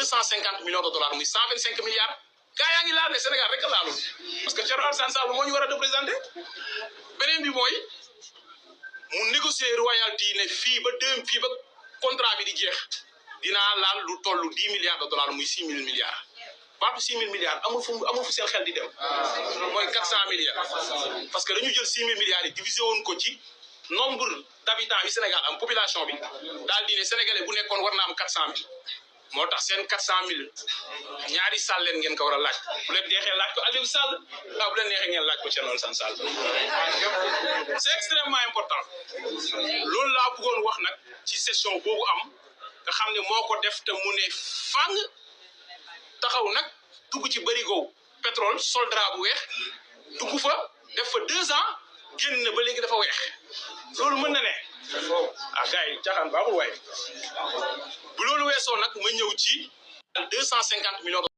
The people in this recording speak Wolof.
250 millions de dollars muy 125 milliards gaa yaa ngi laal ne Sénégal rek a laalul parce que Thierno Alassane Sall moo ñu war a représenté beneen bi mooy mu négocier royalty ne fii ba contrat bi di jeex dinaa laal lu tollu 10 milliards de dollars muy 6 000 milliards baatu 6 000 milliards amul fu seen xel di dem mooy 400 milliards parce que dañu jël 6 000 milliards yi divisé woon ko ci nombre d'habitants bi Sénégal am population bi daal di ne sénégalais bu nekkoon war na am 400 000 moo tax seen 400 000 ñaari Sall leen ngeen ko war a laaj bu leen neexee laaj ko Aliou Sall bu leen neexee ngeen laaj ko Thierno Alassane Sall c'est extrêmement important loolu laa bëggoon wax nag ci session boobu am nga xam ne moo ko def te mu ne fang taxaw nag dugg ci bërigo pétrole soldra bu weex dugg fa def fa 2 ans génn ba léegi dafa weex loolu mën na ne gars yi caaxaan baaxul waaye bu loolu weesoo nag ma ñëw ci 250 millions